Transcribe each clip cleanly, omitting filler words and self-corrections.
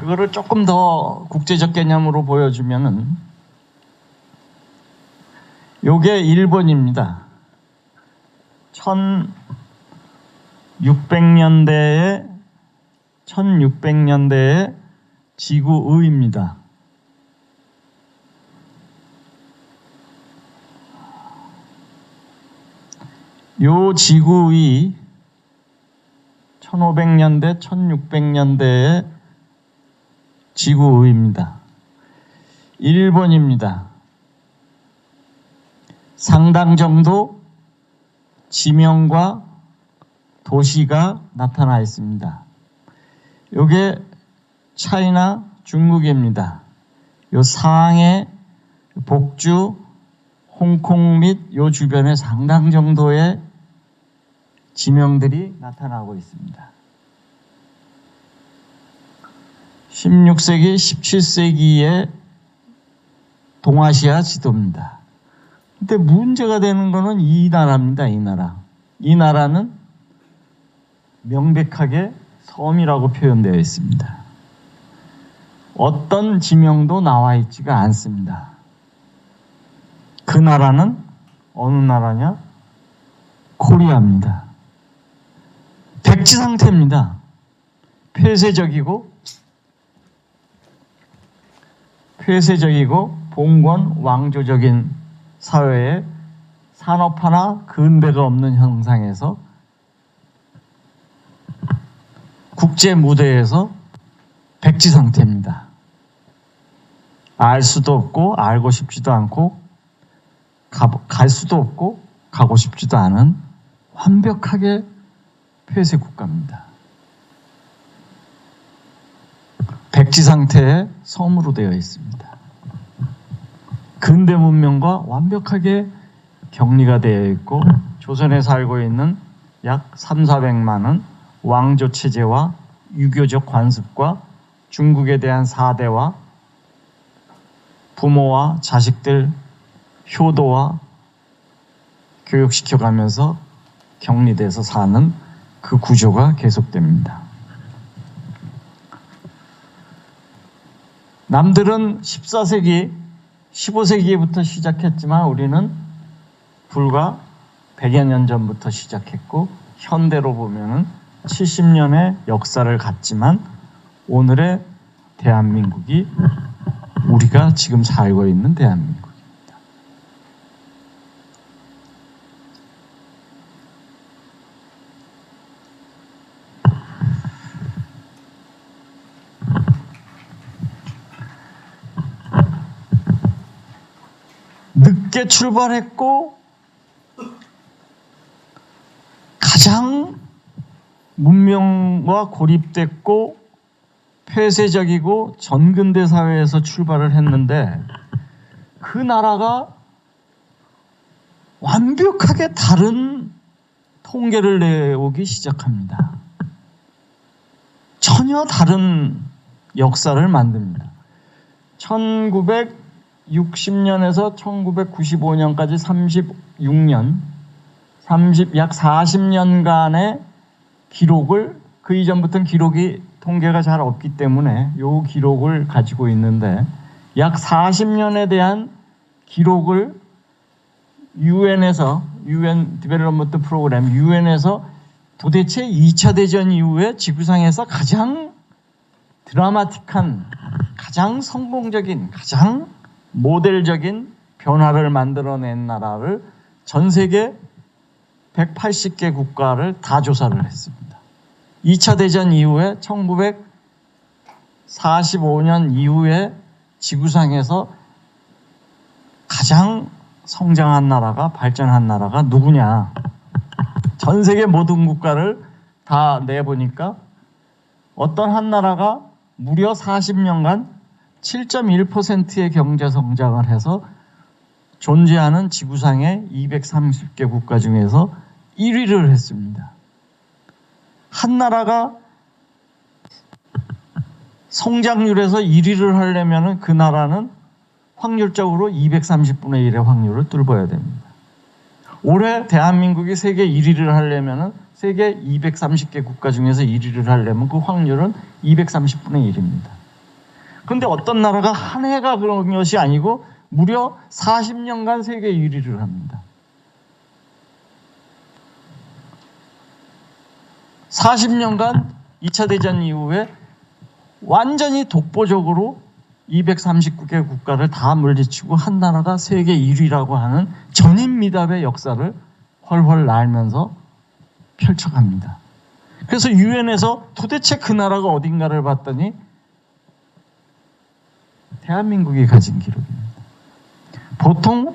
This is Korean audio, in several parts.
그거를 조금 더 국제적 개념으로 보여주면은 요게 일본입니다. 1600년대에 지구의입니다. 요 지구의 1500년대, 1600년대의 지구의입니다. 일본입니다. 상당 정도 지명과 도시가 나타나 있습니다. 요게 차이나 중국입니다. 요 상해, 복주, 홍콩 및 요 주변에 상당 정도의 지명들이 나타나고 있습니다. 16세기, 17세기의 동아시아 지도입니다. 근데 문제가 되는 거는 이 나라입니다. 이 나라. 이 나라는 명백하게 섬이라고 표현되어 있습니다. 어떤 지명도 나와 있지가 않습니다. 그 나라는 어느 나라냐? 코리아입니다. 백지 상태입니다. 폐쇄적이고 봉건 왕조적인 사회에 산업화나 근대가 없는 형상에서 국제 무대에서 백지 상태입니다. 알 수도 없고 알고 싶지도 않고 갈 수도 없고 가고 싶지도 않은 완벽하게 폐쇄 국가입니다. 백지 상태의 섬으로 되어 있습니다. 근대 문명과 완벽하게 격리가 되어 있고 조선에 살고 있는 약 300~400만은 왕조 체제와 유교적 관습과 중국에 대한 사대와 부모와 자식들 효도와 교육시켜가면서 격리돼서 사는 그 구조가 계속됩니다. 남들은 14세기, 15세기부터 시작했지만 우리는 불과 100여 년 전부터 시작했고 현대로 보면은 70년의 역사를 갖지만 오늘의 대한민국이 우리가 지금 살고 있는 대한민국입니다. 늦게 출발했고 가장 문명과 고립됐고 폐쇄적이고 전근대 사회에서 출발을 했는데 그 나라가 완벽하게 다른 통계를 내오기 시작합니다. 전혀 다른 역사를 만듭니다. 1960년에서 1995년까지 36년, 약 40년간의 기록을 그 이전부터는 기록이 통계가 잘 없기 때문에 이 기록을 가지고 있는데 약 40년에 대한 기록을 유엔에서 UN 디벨롭먼트 프로그램 유엔에서 도대체 2차 대전 이후에 지구상에서 가장 드라마틱한 가장 성공적인 가장 모델적인 변화를 만들어낸 나라를 전 세계 180개 국가를 다 조사를 했습니다. 2차 대전 이후에 1945년 이후에 지구상에서 가장 성장한 나라가 발전한 나라가 누구냐. 전 세계 모든 국가를 다 내보니까 어떤 한 나라가 무려 40년간 7.1%의 경제 성장을 해서 존재하는 지구상의 230개 국가 중에서 1위를 했습니다. 한 나라가 성장률에서 1위를 하려면 그 나라는 확률적으로 230분의 1의 확률을 뚫어야 됩니다. 올해 대한민국이 세계 1위를 하려면 세계 230개 국가 중에서 1위를 하려면 그 확률은 230분의 1입니다. 그런데 어떤 나라가 한 해가 그런 것이 아니고 무려 40년간 세계 1위를 합니다. 40년간 2차 대전 이후에 완전히 독보적으로 239개 국가를 다 물리치고 한 나라가 세계 1위라고 하는 전인미답의 역사를 훨훨 날면서 펼쳐갑니다. 그래서 유엔에서 도대체 그 나라가 어딘가를 봤더니 대한민국이 가진 기록입니다. 보통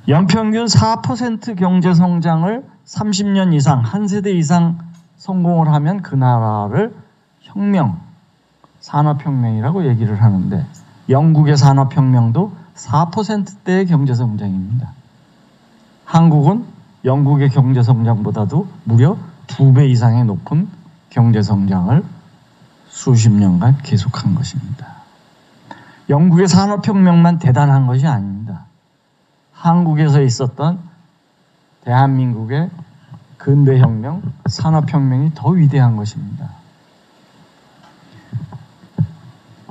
연평균 4% 경제 성장을 30년 이상, 한 세대 이상 성공을 하면 그 나라를 혁명, 산업혁명이라고 얘기를 하는데 영국의 산업혁명도 4%대의 경제성장입니다. 한국은 영국의 경제성장보다도 무려 2배 이상의 높은 경제성장을 수십 년간 계속한 것입니다. 영국의 산업혁명만 대단한 것이 아닙니다. 한국에서 있었던 대한민국의 근대혁명, 산업혁명이 더 위대한 것입니다.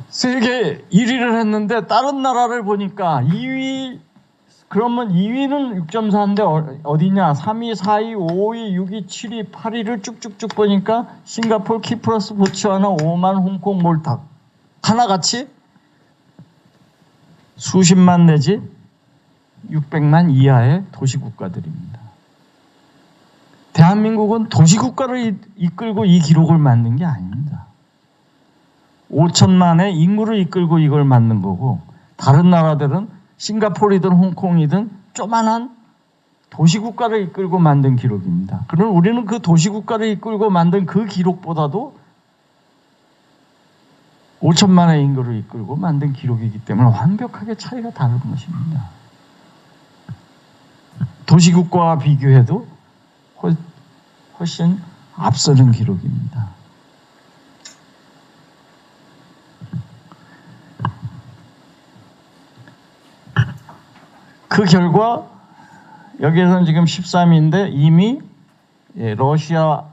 세계 1위를 했는데 다른 나라를 보니까 2위, 그러면 2위는 6.4인데 어디냐? 3위, 4위, 5위, 6위, 7위, 8위를 쭉쭉쭉 보니까 싱가포르, 키프로스, 보츠와나, 오만, 홍콩, 몰타 하나같이 수십만 내지 600만 이하의 도시국가들입니다. 대한민국은 도시국가를 이끌고 이 기록을 만든 게 아닙니다. 5천만의 인구를 이끌고 이걸 만든 거고 다른 나라들은 싱가포르이든 홍콩이든 조만한 도시국가를 이끌고 만든 기록입니다. 그럼 우리는 그 도시국가를 이끌고 만든 그 기록보다도 5천만의 인구를 이끌고 만든 기록이기 때문에 완벽하게 차이가 다른 것입니다. 도시국가와 비교해도 훨씬 앞서는 기록입니다. 그 결과 여기에서는 지금 13위인데 이미 러시아하고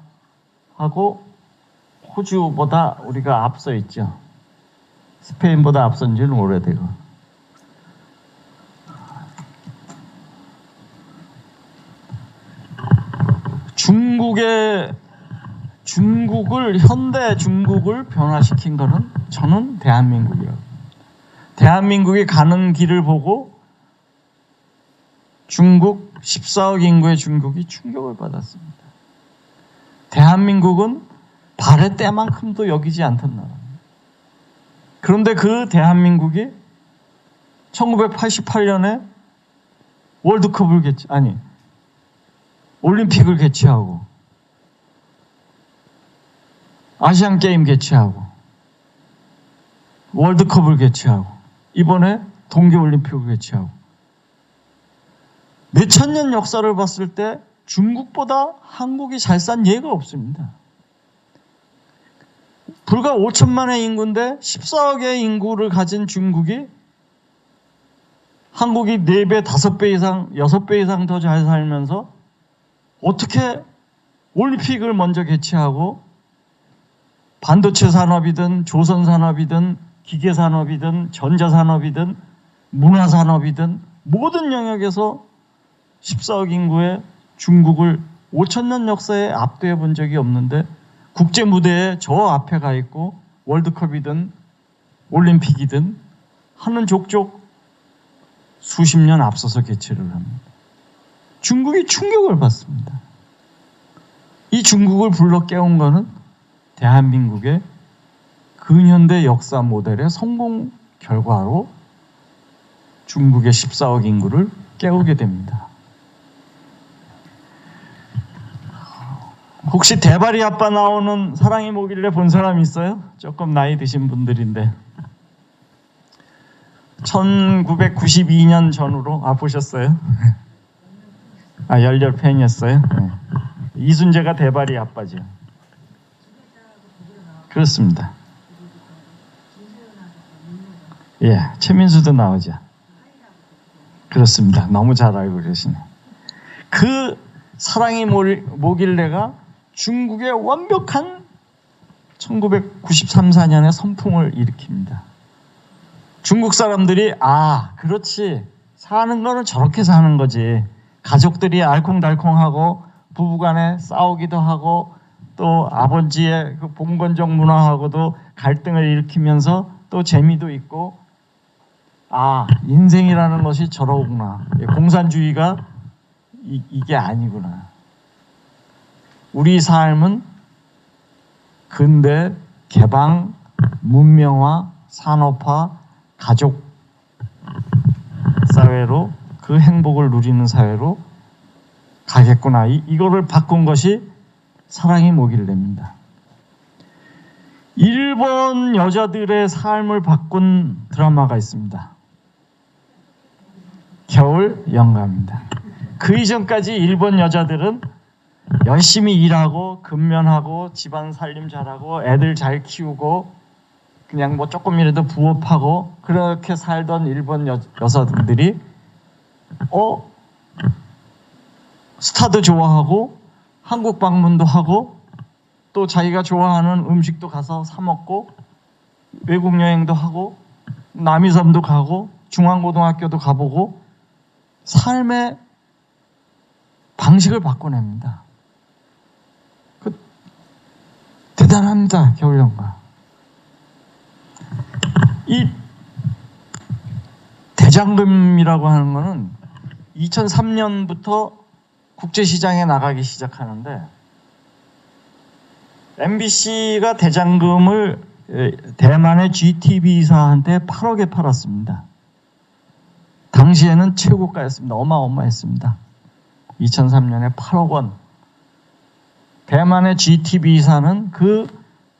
호주보다 우리가 앞서 있죠. 스페인보다 앞선 지는 오래되고. 현대 중국을 변화시킨 것은 저는 대한민국이라고. 대한민국이 가는 길을 보고 중국 14억 인구의 중국이 충격을 받았습니다. 대한민국은 발의 때만큼도 여기지 않던 나라입니다. 그런데 그 대한민국이 1988년에 올림픽을 개최하고 아시안 게임 개최하고 월드컵을 개최하고 이번에 동계올림픽을 개최하고 몇천 년 역사를 봤을 때 중국보다 한국이 잘 산 예가 없습니다. 불과 5천만의 인구인데 14억의 인구를 가진 중국이 한국이 4배, 5배 이상, 6배 이상 더 잘 살면서 어떻게 올림픽을 먼저 개최하고 반도체 산업이든 조선 산업이든 기계 산업이든 전자 산업이든 문화 산업이든 모든 영역에서 14억 인구의 중국을 5천년 역사에 압도해 본 적이 없는데 국제 무대에 저 앞에 가 있고 월드컵이든 올림픽이든 하는 족족 수십 년 앞서서 개최를 합니다. 중국이 충격을 받습니다. 이 중국을 불러 깨운 것은 대한민국의 근현대 역사 모델의 성공 결과로 중국의 14억 인구를 깨우게 됩니다. 혹시 대바리 아빠 나오는 사랑이 뭐길래 본 사람 있어요? 조금 나이 드신 분들인데 1992년 전후로 보셨어요? 열렬 팬이었어요? 네. 이순재가 대바리 아빠죠. 그렇습니다. 예, 최민수도 나오죠. 그렇습니다. 너무 잘 알고 계시네. 그 사랑이 뭐길래가 중국의 완벽한 1993, 4년에 선풍을 일으킵니다. 중국 사람들이 그렇지, 사는 거는 저렇게 사는 거지. 가족들이 알콩달콩하고 부부간에 싸우기도 하고 또 아버지의 그 봉건적 문화하고도 갈등을 일으키면서 또 재미도 있고, 인생이라는 것이 저러구나. 공산주의가 이게 아니구나. 우리 삶은 근대 개방, 문명화, 산업화, 가족 사회로, 그 행복을 누리는 사회로 가겠구나. 이거를 바꾼 것이 사랑이 목일래입니다. 일본 여자들의 삶을 바꾼 드라마가 있습니다. 겨울 연가입니다. 그 이전까지 일본 여자들은 열심히 일하고 근면하고 집안 살림 잘하고 애들 잘 키우고 그냥 뭐 조금이라도 부업하고 그렇게 살던 일본 여자들이 스타도 좋아하고 한국 방문도 하고 또 자기가 좋아하는 음식도 가서 사 먹고 외국 여행도 하고 남이섬도 가고 중앙고등학교도 가보고 삶의 방식을 바꿔냅니다. 대단합니다. 겨울연가. 이 대장금이라고 하는 거는 2003년부터 국제시장에 나가기 시작하는데, MBC가 대장금을 대만의 GTV사한테 8억에 팔았습니다. 당시에는 최고가였습니다. 어마어마했습니다. 2003년에 8억 원. 대만의 GTV사는 그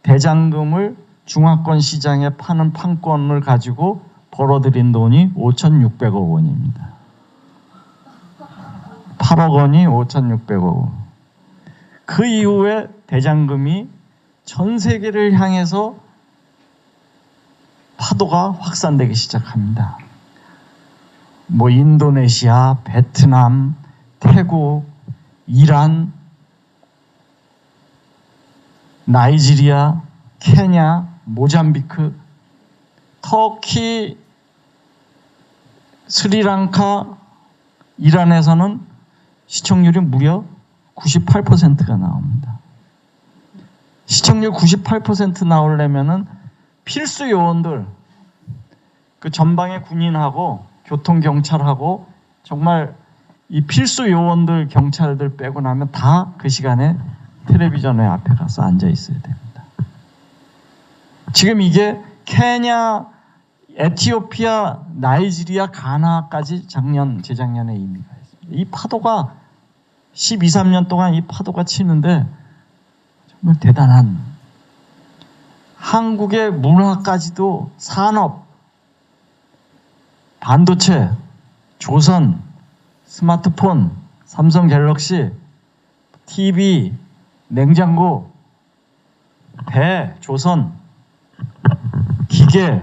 대장금을 중화권 시장에 파는 판권을 가지고 벌어들인 돈이 5,600억 원입니다. 8억 원이 5,600억 원. 그 이후에 대장금이 전 세계를 향해서 파도가 확산되기 시작합니다. 뭐 인도네시아, 베트남, 태국, 이란, 나이지리아, 케냐, 모잠비크, 터키, 스리랑카, 이란에서는 시청률이 무려 98%가 나옵니다. 시청률 98% 나오려면은 필수 요원들, 그 전방의 군인하고 교통경찰하고 정말 이 필수 요원들, 경찰들 빼고 나면 다 그 시간에 텔레비전에 앞에 가서 앉아 있어야 됩니다. 지금 이게 케냐, 에티오피아, 나이지리아, 가나까지 재작년에 이미 가 있습니다. 이 파도가 12, 13년 동안 이 파도가 치는데 정말 대단한, 한국의 문화까지도 산업, 반도체, 조선, 스마트폰, 삼성 갤럭시, TV, 냉장고, 배, 조선, 기계,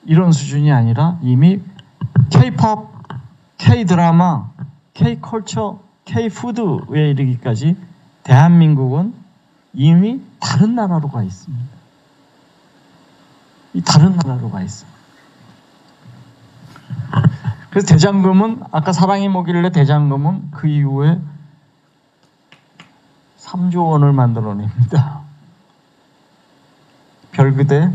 이런 수준이 아니라 이미 K-팝, K-드라마, K-컬처, K-푸드에 이르기까지 대한민국은 이미 다른 나라로 가 있습니다. 이 다른 나라로 가 있습니다. 그래서 대장금은, 아까 사랑이 뭐길래 대장금은 그 이후에 3조 원을 만들어냅니다. 별그대,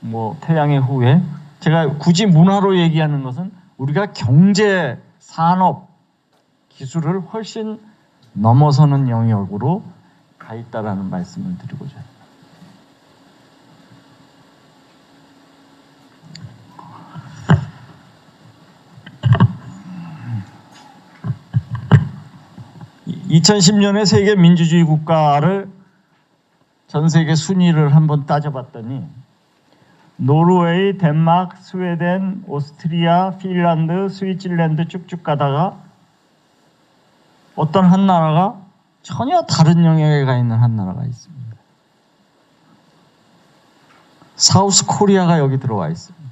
뭐 태양의 후예. 제가 굳이 문화로 얘기하는 것은 우리가 경제, 산업, 기술을 훨씬 넘어서는 영역으로 가 있다라는 말씀을 드리고자 합니다. (2010년에) 세계 민주주의 국가를 전 세계 순위를 한번 따져봤더니 노르웨이, 덴마크, 스웨덴, 오스트리아, 핀란드, 스위tzerlän드 쭉쭉 가다가 어떤 한 나라가 전혀 다른 영역에 가 있는 한 나라가 있습니다. 사우스 코리아가 여기 들어와 있습니다.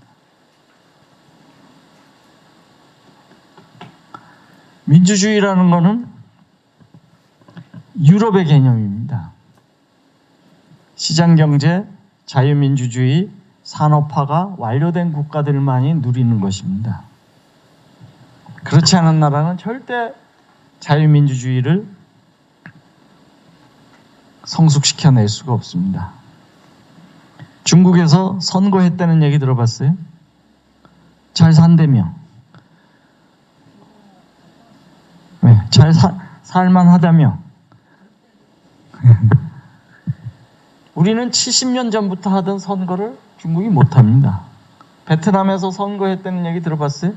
민주주의라는 것은 유럽의 개념입니다. 시장경제, 자유민주주의, 산업화가 완료된 국가들만이 누리는 것입니다. 그렇지 않은 나라는 절대 자유민주주의를 성숙시켜낼 수가 없습니다. 중국에서 선거했다는 얘기 들어봤어요? 잘 산다며. 네, 잘 살만하다며. 우리는 70년 전부터 하던 선거를 중국이 못합니다. 베트남에서 선거했다는 얘기 들어봤어요?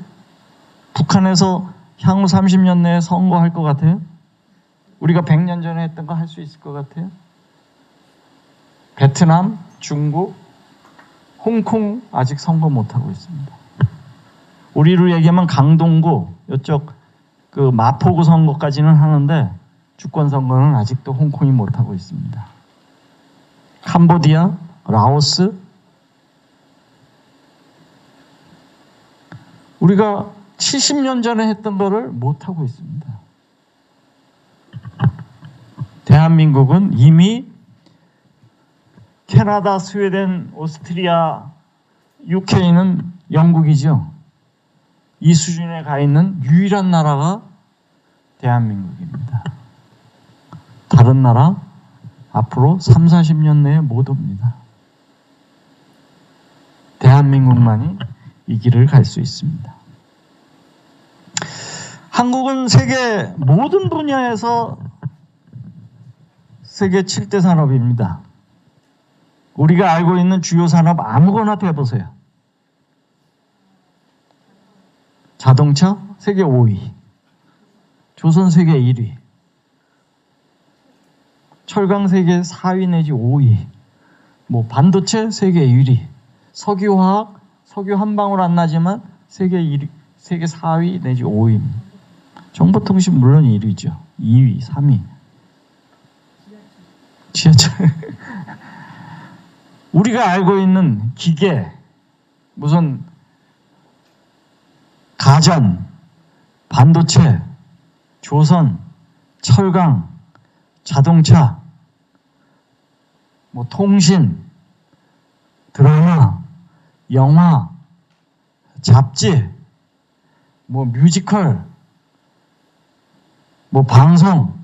북한에서 향후 30년 내에 선거할 것 같아요? 우리가 100년 전에 했던 거 할 수 있을 것 같아요? 베트남, 중국, 홍콩 아직 선거 못하고 있습니다. 우리로 얘기하면 강동구, 이쪽 그 마포구 선거까지는 하는데 주권 선거는 아직도 홍콩이 못하고 있습니다. 캄보디아, 라오스, 우리가 70년 전에 했던 거를 못하고 있습니다. 대한민국은 이미 캐나다, 스웨덴, 오스트리아, UK는 영국이죠. 이 수준에 가 있는 유일한 나라가 대한민국입니다. 다른 나라 앞으로 3, 40년 내에 못 옵니다. 대한민국만이 이 길을 갈 수 있습니다. 한국은 세계 모든 분야에서 세계 7대 산업입니다. 우리가 알고 있는 주요 산업 아무거나 대보세요. 자동차 세계 5위, 조선 세계 1위, 철강 세계 4위 내지 5위, 뭐 반도체 세계 1위, 석유화학, 석유 한 방울 안 나지만 세계 1위, 세계 4위 내지 5위입니다. 정보통신 물론 1위죠. 2위, 3위. 지하철. 우리가 알고 있는 기계, 무슨 가전, 반도체, 조선, 철강, 자동차, 뭐 통신, 드라마, 영화, 잡지, 뭐 뮤지컬, 뭐 방송,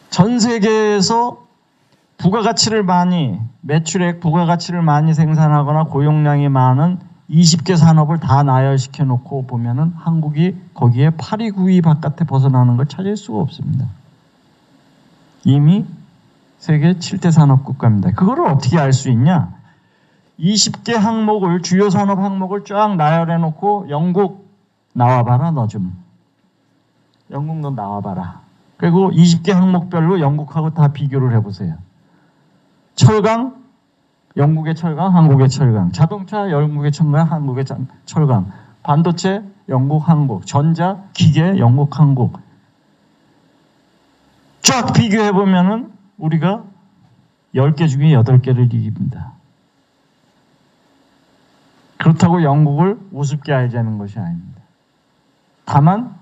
전 세계에서 부가가치를 많이, 매출액 부가가치를 많이 생산하거나 고용량이 많은 20개 산업을 다 나열시켜 놓고 보면은 한국이 거기에 8위, 9위 바깥에 벗어나는 걸 찾을 수가 없습니다. 이미 세계 7대 산업 국가입니다. 그거를 어떻게 알 수 있냐? 20개 항목을, 주요 산업 항목을 쫙 나열해 놓고 영국 나와봐라, 너 좀. 영국 너 나와봐라. 그리고 20개 항목별로 영국하고 다 비교를 해보세요. 철강, 영국의 철강, 한국의 철강. 자동차, 영국의 철강, 한국의 철강. 반도체, 영국, 한국. 전자, 기계, 영국, 한국. 쫙 비교해보면은 우리가 10개 중에 8개를 이깁니다. 그렇다고 영국을 우습게 알자는 것이 아닙니다. 다만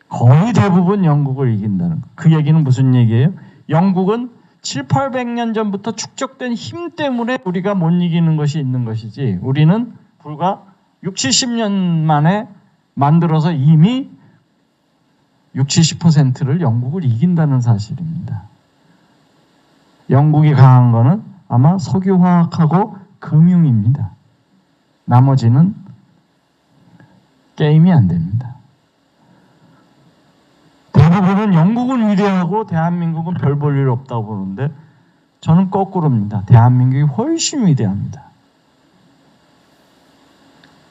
거의 대부분 영국을 이긴다는 것. 그 얘기는 무슨 얘기예요? 영국은 7, 800년 전부터 축적된 힘 때문에 우리가 못 이기는 것이 있는 것이지, 우리는 불과 60, 70년 만에 만들어서 이미 60, 70%를 영국을 이긴다는 사실입니다. 영국이 강한 거는 아마 석유화학하고 금융입니다. 나머지는 게임이 안 됩니다. 대부분은 영국은 위대하고 대한민국은 별 볼 일 없다고 보는데 저는 거꾸로입니다. 대한민국이 훨씬 위대합니다.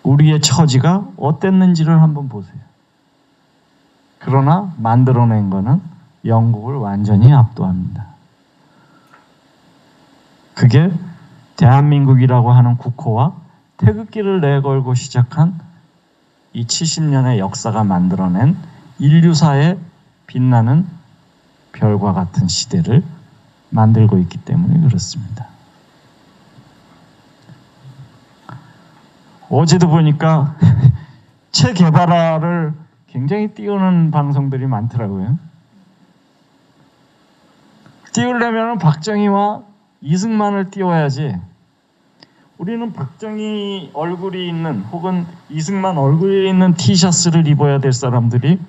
우리의 처지가 어땠는지를 한번 보세요. 그러나 만들어낸 거는 영국을 완전히 압도합니다. 그게 대한민국이라고 하는 국호와 태극기를 내걸고 시작한 이 70년의 역사가 만들어낸 인류사의 빛나는 별과 같은 시대를 만들고 있기 때문에 그렇습니다. 어제도 보니까 체 게바라를 굉장히 띄우는 방송들이 많더라고요. 띄우려면 박정희와 이승만을 띄워야지. 우리는 박정희 얼굴이 있는 혹은 이승만 얼굴이 있는 티셔츠를 입어야 될 사람들이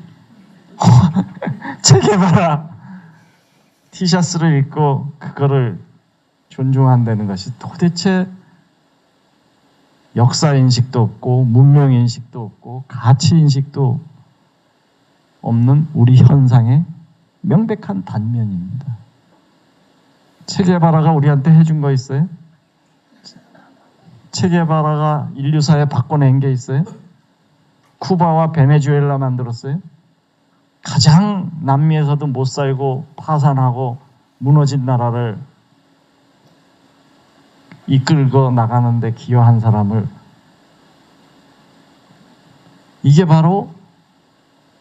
체게바라 티셔츠를 입고 그거를 존중한다는 것이 도대체 역사인식도 없고 문명인식도 없고 가치인식도 없는 우리 현상의 명백한 단면입니다. 체게바라가 우리한테 해준 거 있어요? 체게바라가 인류사에 바꿔낸 게 있어요? 쿠바와 베네수엘라 만들었어요? 가장 남미에서도 못 살고 파산하고 무너진 나라를 이끌고 나가는데 기여한 사람을, 이게 바로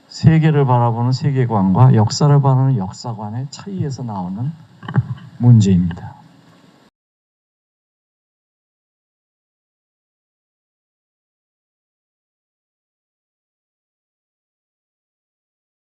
세계를 바라보는 세계관과 역사를 바라보는 역사관의 차이에서 나오는 문제입니다.